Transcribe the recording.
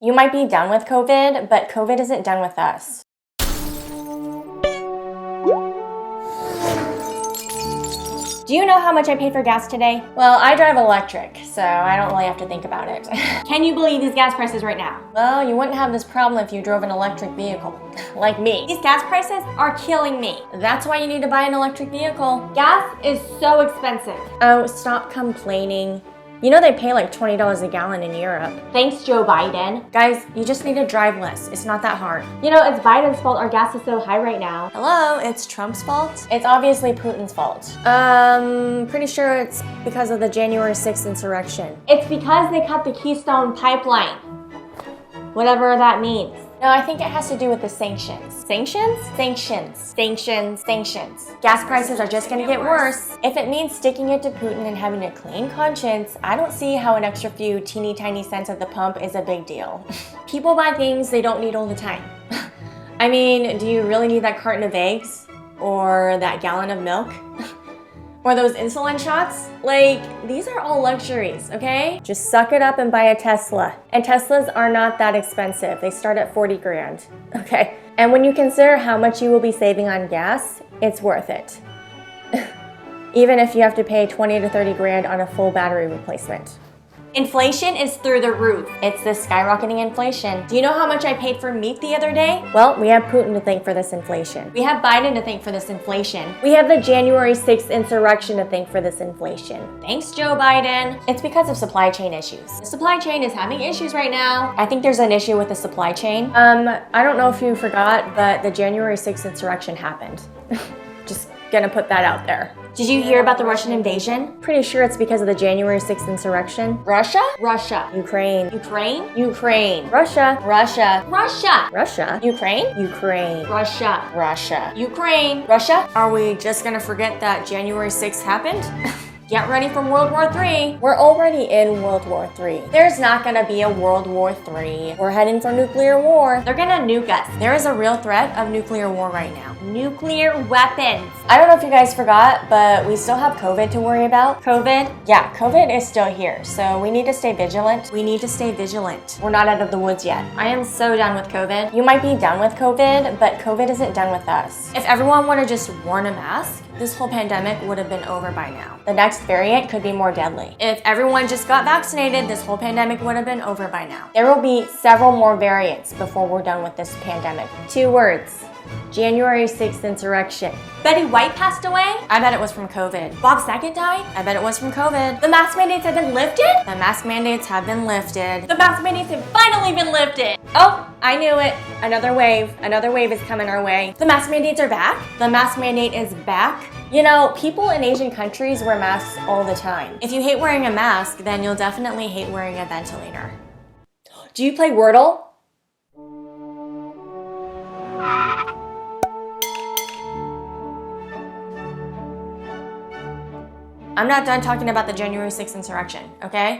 You might be done with COVID, but COVID isn't done with us. Do you know how much I paid for gas today? Well, I drive electric, so I don't really have to think about it. Can you believe these gas prices right now? Well, you wouldn't have this problem if you drove an electric vehicle, like me. These gas prices are killing me. That's why you need to buy an electric vehicle. Gas is so expensive. Oh, stop complaining. You know they pay like $20 a gallon in Europe. Thanks, Joe Biden. Guys, you just need to drive less. It's not that hard. You know, it's Biden's fault our gas is so high right now. Hello, it's Trump's fault? It's obviously Putin's fault. Pretty sure it's because of the January 6th insurrection. It's because they cut the Keystone Pipeline. Whatever that means. No, I think it has to do with the sanctions. Sanctions? Sanctions. Sanctions. Sanctions. Gas prices are just gonna get worse. If it means sticking it to Putin and having a clean conscience, I don't see how an extra few teeny tiny cents at the pump is a big deal. People buy things they don't need all the time. I mean, do you really need that carton of eggs? Or that gallon of milk? Or those insulin shots? Like, these are all luxuries, okay? Just suck it up and buy a Tesla. And Teslas are not that expensive. They start at 40 grand, okay? And when you consider how much you will be saving on gas, it's worth it. Even if you have to pay 20 to 30 grand on a full battery replacement. Inflation is through the roof. It's this skyrocketing inflation. Do you know how much I paid for meat the other day? Well, we have Putin to thank for this inflation. We have Biden to thank for this inflation. We have the January 6th insurrection to thank for this inflation. Thanks, Joe Biden. It's because of supply chain issues. The supply chain is having issues right now. I think there's an issue with the supply chain. I don't know if you forgot, but the January 6th insurrection happened. Just gonna put that out there. Did you hear about the Russian invasion? Pretty sure it's because of the January 6th insurrection. Russia? Russia. Ukraine. Ukraine? Ukraine. Russia. Russia. Russia. Russia. Ukraine? Ukraine. Russia. Russia. Ukraine. Russia? Are we just gonna forget that January 6th happened? Get ready for World War III. We're already in World War III. There's not gonna be a World War III. We're heading for nuclear war. They're gonna nuke us. There is a real threat of nuclear war right now. Nuclear weapons. I don't know if you guys forgot, but we still have COVID to worry about. COVID? Yeah, COVID is still here, so we need to stay vigilant. We need to stay vigilant. We're not out of the woods yet. I am so done with COVID. You might be done with COVID, but COVID isn't done with us. If everyone would have just worn a mask, this whole pandemic would have been over by now. The next variant could be more deadly. If everyone just got vaccinated, this whole pandemic would have been over by now. There will be several more variants before we're done with this pandemic. 2 words. January 6th insurrection. Betty White passed away? I bet it was from COVID. Bob Saget died? I bet it was from COVID. The mask mandates have been lifted? The mask mandates have been lifted. The mask mandates have finally been lifted. Oh, I knew it. Another wave is coming our way. The mask mandates are back? The mask mandate is back? You know, people in Asian countries wear masks all the time. If you hate wearing a mask, then you'll definitely hate wearing a ventilator. Do you play Wordle? I'm not done talking about the January 6th insurrection, okay?